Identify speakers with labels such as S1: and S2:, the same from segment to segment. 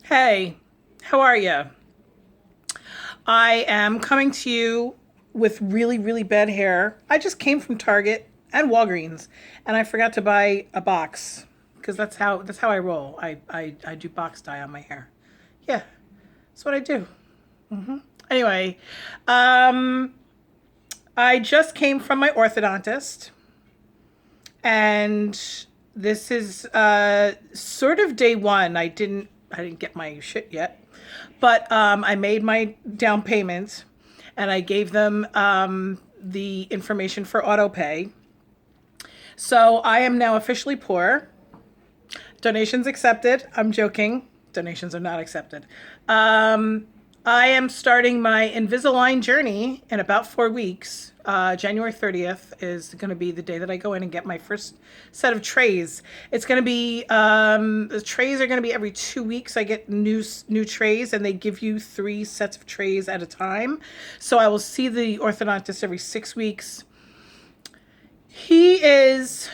S1: Hey, how are you? I am coming to you with really, really bad hair. I just came from Target and Walgreens, and I forgot to buy a box because that's how I roll. I do box dye on my hair. Yeah, that's what I do. Anyway, um, I just came from my orthodontist, and this is sort of day one. I didn't get my shit yet, but I made my down payment, and I gave them the information for auto pay. So I am now officially poor. Donations accepted. I'm joking. Donations are not accepted. Um, I am starting my Invisalign journey in about 4 weeks. January 30th is going to be the day that I go in and get my first set of trays. It's going to be the trays are going to be every 2 weeks. I get new trays, and they give you 3 sets of trays at a time. So I will see the orthodontist every 6 weeks. He is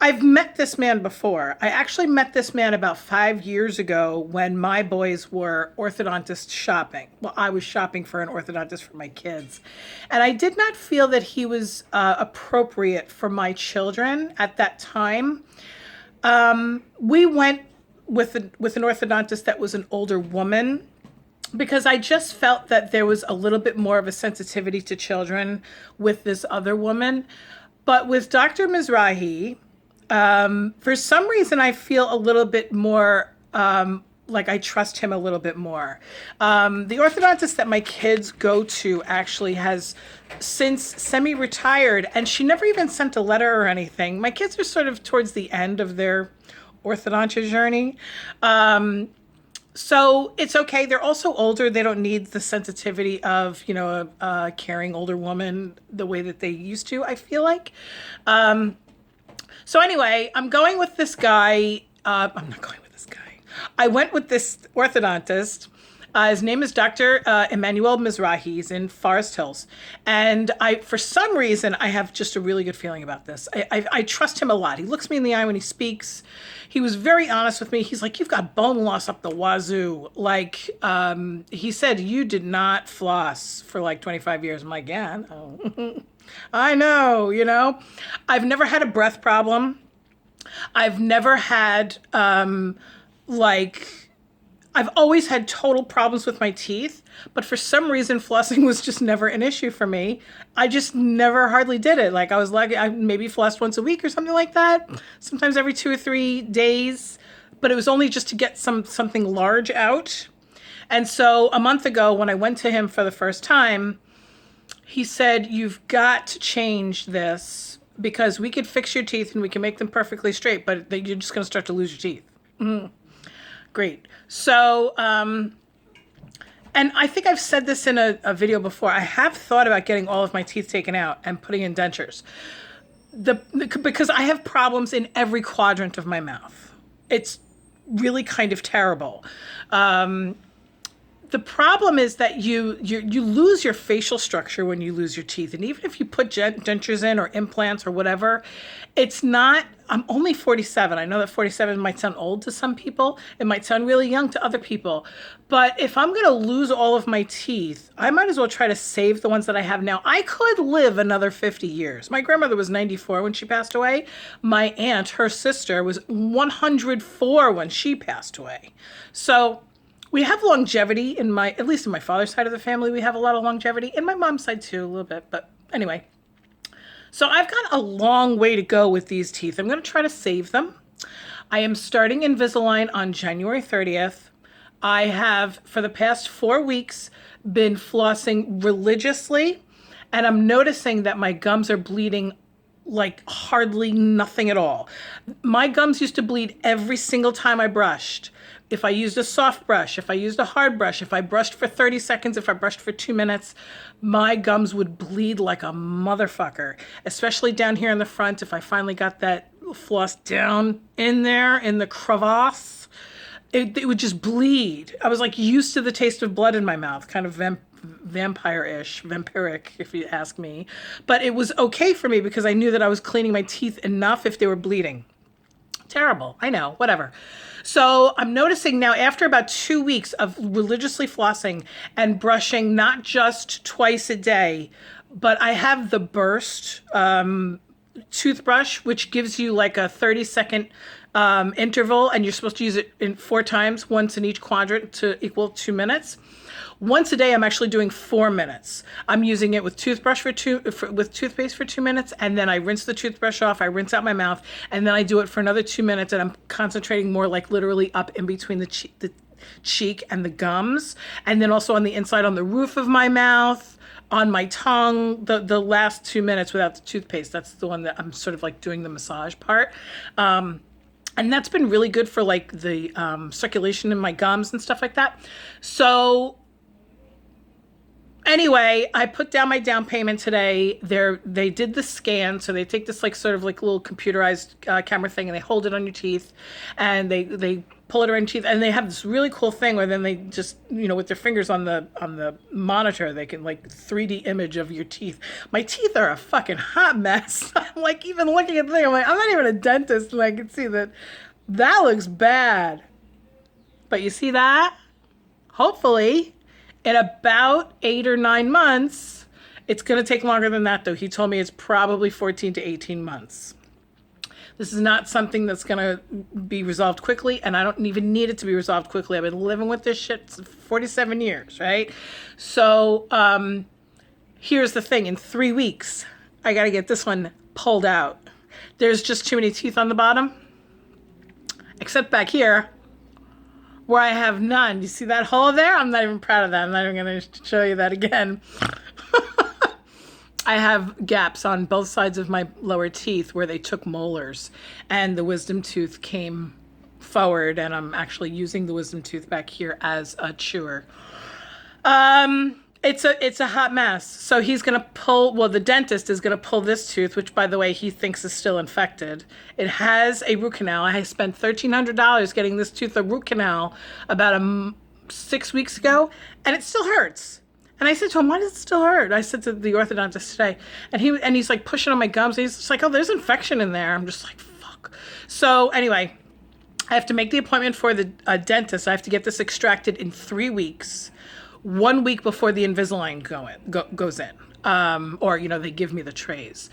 S1: I've met this man before. I actually met this man about 5 years ago when my boys were orthodontist shopping. Well, I was shopping for an orthodontist for my kids. And I did not feel that he was appropriate for my children at that time. We went with an orthodontist that was an older woman because I just felt that there was a little bit more of a sensitivity to children with this other woman. But with Dr. Mizrahi, for some reason, I feel a little bit more like I trust him a little bit more. The orthodontist that my kids go to actually has since semi retired, and she never even sent a letter or anything. My kids are sort of towards the end of their orthodontia journey. So it's okay. They're also older. They don't need the sensitivity of, a caring older woman the way that they used to, I feel like. So anyway, I'm going with this guy. I'm not going with this guy. I went with this orthodontist. His name is Dr. Emmanuel Mizrahi. He's in Forest Hills. And for some reason, I have just a really good feeling about this. I trust him a lot. He looks me in the eye when he speaks. He was very honest with me. He's like, you've got bone loss up the wazoo. Like, he said, you did not floss for like 25 years. I'm like, yeah, I know. I know. I've never had a breath problem. I've never had, like, I've always had total problems with my teeth, but for some reason, flossing was just never an issue for me. I just never hardly did it. Like, I maybe flossed once a week or something like that, sometimes every 2 or 3 days, but it was only just to get something large out. And so a month ago, when I went to him for the first time, he said, you've got to change this because we could fix your teeth and we can make them perfectly straight, but you're just going to start to lose your teeth. Great. So, and I think I've said this in a video before. I have thought about getting all of my teeth taken out and putting in dentures. Because I have problems in every quadrant of my mouth. It's really kind of terrible. The problem is that you lose your facial structure when you lose your teeth. And even if you put dentures in or implants or whatever, it's not, I'm only 47. I know that 47 might sound old to some people. It might sound really young to other people. But if I'm going to lose all of my teeth, I might as well try to save the ones that I have now. I could live another 50 years. My grandmother was 94 when she passed away. My aunt, her sister, was 104 when she passed away. So we have longevity at least in my father's side of the family, we have a lot of longevity. In my mom's side too, a little bit. But anyway, so I've got a long way to go with these teeth. I'm going to try to save them. I am starting Invisalign on January 30th. I have, for the past 4 weeks, been flossing religiously, and I'm noticing that my gums are bleeding like hardly nothing at all. My gums used to bleed every single time I brushed. If I used a soft brush, if I used a hard brush, if I brushed for 30 seconds, if I brushed for 2 minutes, my gums would bleed like a motherfucker, especially down here in the front. If I finally got that floss down in there in the crevasse, it would just bleed. I was like used to the taste of blood in my mouth, kind of vampire-ish, vampiric, if you ask me. But it was okay for me because I knew that I was cleaning my teeth enough if they were bleeding Terrible. I know, whatever. So I'm noticing now after about 2 weeks of religiously flossing and brushing, not just twice a day, but I have the burst toothbrush, which gives you like a 30-second interval, and you're supposed to use it in 4 times, once in each quadrant to equal 2 minutes. Once a day, I'm actually doing 4 minutes. I'm using it with with toothpaste for 2 minutes, and then I rinse the toothbrush off. I rinse out my mouth, and then I do it for another 2 minutes. And I'm concentrating more like literally up in between the cheek and the gums, and then also on the inside, on the roof of my mouth, on my tongue. The last 2 minutes without the toothpaste. That's the one that I'm sort of like doing the massage part. And that's been really good for like the circulation in my gums and stuff like that. So anyway, I put down my down payment today. They did the scan, so they take this like sort of like little computerized camera thing, and they hold it on your teeth, and they pull it around your teeth, and they have this really cool thing where then they just, with their fingers on the monitor, they can like 3D image of your teeth. My teeth are a fucking hot mess. I'm like, even looking at the thing, I'm like, I'm not even a dentist, and I can see that looks bad. But you see that? Hopefully, in about 8 or 9 months, it's going to take longer than that, though. He told me it's probably 14 to 18 months. This is not something that's going to be resolved quickly, and I don't even need it to be resolved quickly. I've been living with this shit for 47 years, right? So here's the thing. In 3 weeks, I got to get this one pulled out. There's just too many teeth on the bottom, except back here, where I have none. You see that hole there? I'm not even proud of that. I'm not even going to show you that again. I have gaps on both sides of my lower teeth where they took molars, and the wisdom tooth came forward, and I'm actually using the wisdom tooth back here as a chewer. It's a hot mess. So he's going to the dentist is going to pull this tooth, which, by the way, he thinks is still infected. It has a root canal. I spent $1,300 getting this tooth a root canal about 6 weeks ago, and it still hurts. And I said to him, why does it still hurt? I said to the orthodontist today, and he's like pushing on my gums. He's just like, oh, there's infection in there. I'm just like, fuck. So anyway, I have to make the appointment for the dentist. I have to get this extracted in 3 weeks, 1 week before the Invisalign goes in. Or, they give me the trays.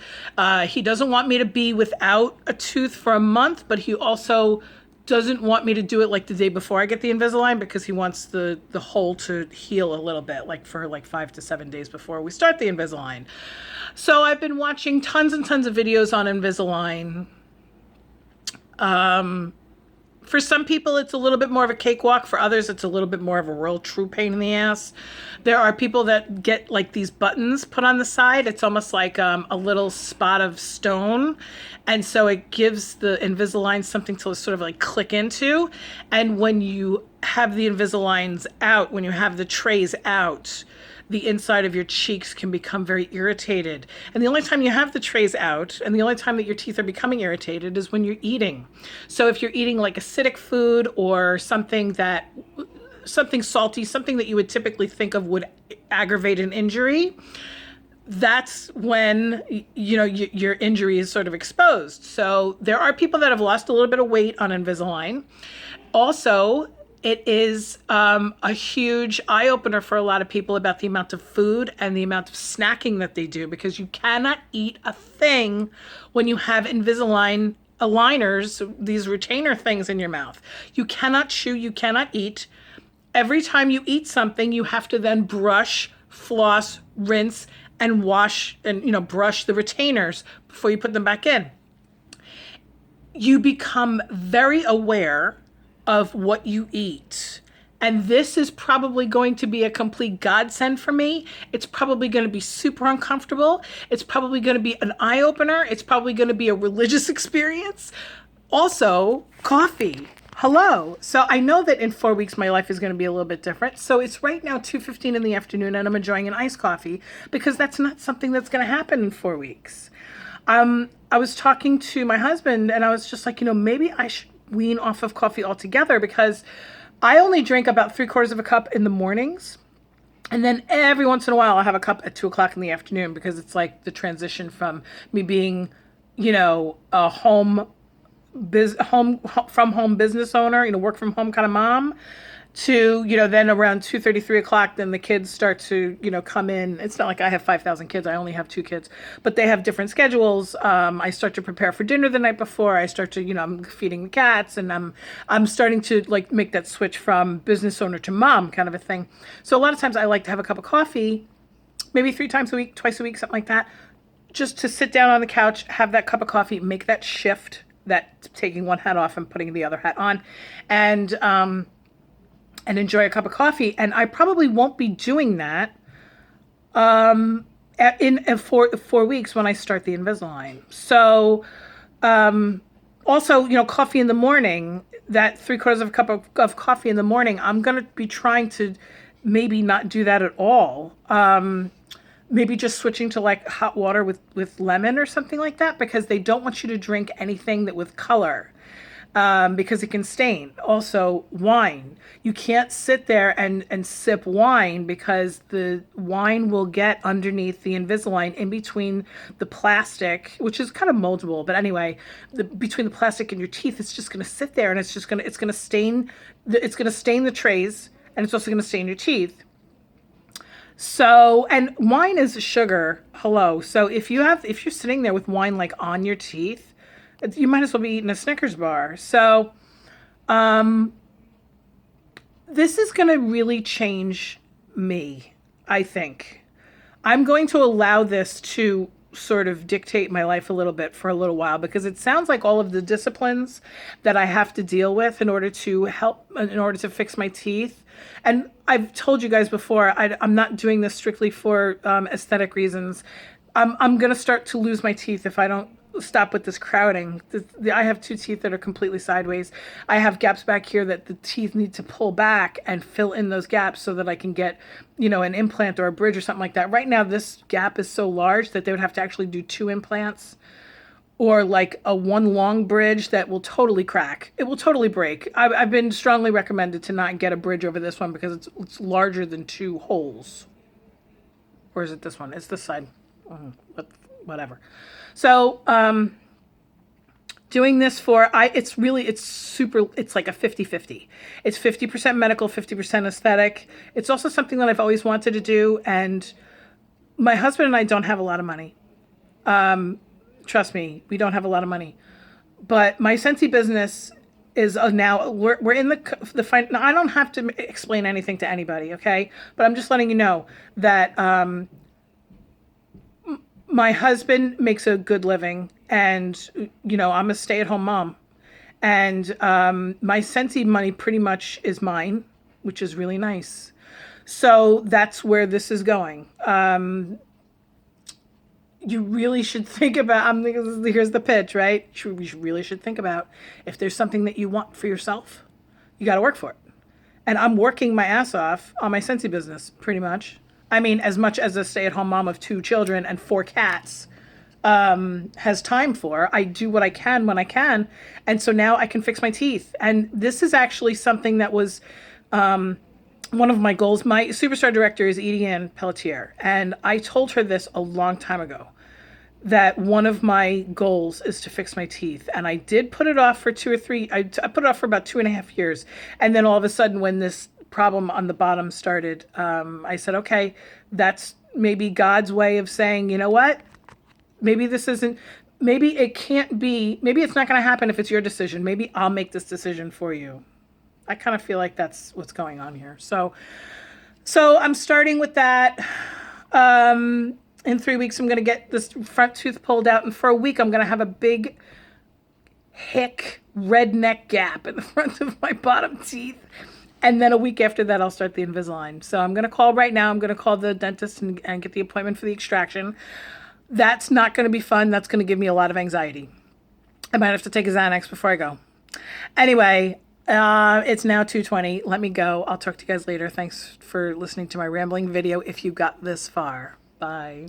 S1: He doesn't want me to be without a tooth for a month, but he also doesn't want me to do it like the day before I get the Invisalign, because he wants the hole to heal a little bit, like for like 5 to 7 days before we start the Invisalign. So I've been watching tons and tons of videos on Invisalign. For some people, it's a little bit more of a cakewalk. For others, it's a little bit more of a real true pain in the ass. There are people that get like these buttons put on the side. It's almost like a little spot of stone. And so it gives the Invisalign something to sort of like click into. And when you have the Invisaligns out, when you have the trays out, the inside of your cheeks can become very irritated. And the only time you have the trays out, and the only time that your teeth are becoming irritated, is when you're eating. So if you're eating like acidic food or something salty, something that you would typically think of would aggravate an injury, that's when your injury is sort of exposed. So there are people that have lost a little bit of weight on Invisalign. Also, it is a huge eye-opener for a lot of people about the amount of food and the amount of snacking that they do, because you cannot eat a thing when you have Invisalign aligners, these retainer things in your mouth. You cannot chew, you cannot eat. Every time you eat something, you have to then brush, floss, rinse, and wash and brush the retainers before you put them back in. You become very aware of what you eat. And this is probably going to be a complete godsend for me. It's probably going to be super uncomfortable. It's probably going to be an eye-opener. It's probably going to be a religious experience. Also, coffee. Hello. So I know that in 4 weeks, my life is going to be a little bit different. So it's right now 2:15 in the afternoon, and I'm enjoying an iced coffee, because that's not something that's going to happen in 4 weeks. I was talking to my husband, and I was just like, maybe I should wean off of coffee altogether, because I only drink about 3/4 of a cup in the mornings. And then every once in a while, I'll have a cup at 2 o'clock in the afternoon, because it's like the transition from me being, a home from home business owner, work from home kind of mom, to, then around 2:30, 3 o'clock, then the kids start to, come in. It's not like I have 5,000 kids. I only have 2 kids, but they have different schedules. I start to prepare for dinner the night before. I start to, I'm feeding the cats, and I'm starting to like make that switch from business owner to mom kind of a thing. So a lot of times I like to have a cup of coffee, maybe 3 times a week, twice a week, something like that, just to sit down on the couch, have that cup of coffee, make that shift, that taking one hat off and putting the other hat on, and enjoy a cup of coffee. And I probably won't be doing that in 4 weeks when I start the Invisalign. So also, coffee in the morning, that 3/4 of a cup of coffee in the morning, I'm going to be trying to maybe not do that at all. Maybe just switching to like hot water with lemon or something like that, because they don't want you to drink anything that with color. Because it can stain. Also, wine. You can't sit there and sip wine, because the wine will get underneath the Invisalign, in between the plastic, which is kind of moldable. But anyway, between the plastic and your teeth, it's just going to sit there, and it's going to stain the trays, and it's also going to stain your teeth. So, and wine is sugar. Hello. So if you're sitting there with wine like on your teeth, you might as well be eating a Snickers bar. So, this is going to really change me, I think. I'm going to allow this to sort of dictate my life a little bit for a little while, because it sounds like all of the disciplines that I have to deal with in order to fix my teeth. And I've told you guys before, I'm not doing this strictly for aesthetic reasons. I'm going to start to lose my teeth if I don't stop with this crowding. I have 2 teeth that are completely sideways. I have gaps back here that the teeth need to pull back and fill in those gaps so that I can get, an implant or a bridge or something like that. Right now, this gap is so large that they would have to actually do 2 implants, or like a 1 long bridge that will totally crack. It will totally break. I've been strongly recommended to not get a bridge over this one, because it's larger than 2 holes. Or is it this one? It's this side. Whatever. So, doing this it's like a 50-50. It's 50% medical, 50% aesthetic. It's also something that I've always wanted to do. And my husband and I don't have a lot of money. Trust me, we don't have a lot of money. But my Scentsy business is now, we're in the fight. Now, I don't have to explain anything to anybody, okay? But I'm just letting you know that, my husband makes a good living, and, I'm a stay-at-home mom. And my Scentsy money pretty much is mine, which is really nice. So that's where this is going. You really should think about, here's the pitch, right? You really should think about, if there's something that you want for yourself, you got to work for it. And I'm working my ass off on my Scentsy business, pretty much. I mean, as much as a stay-at-home mom of 2 children and 4 cats has time for. I do what I can when I can. And so now I can fix my teeth. And this is actually something that was one of my goals. My superstar director is Edie Pelletier. And I told her this a long time ago, that one of my goals is to fix my teeth. And I did put it off for 2 or 3. I put it off for about 2.5 years. And then all of a sudden, when this problem on the bottom started, I said, okay, that's maybe God's way of saying, you know what? Maybe this isn't, maybe it can't be, maybe it's not going to happen if it's your decision. Maybe I'll make this decision for you. I kind of feel like that's what's going on here. So I'm starting with that. In 3 weeks, I'm going to get this front tooth pulled out. And for a week, I'm going to have a big hick redneck gap in the front of my bottom teeth. And then a week after that, I'll start the Invisalign. So I'm going to call right now. I'm going to call the dentist and get the appointment for the extraction. That's not going to be fun. That's going to give me a lot of anxiety. I might have to take a Xanax before I go. Anyway, it's now 2:20. Let me go. I'll talk to you guys later. Thanks for listening to my rambling video if you got this far. Bye.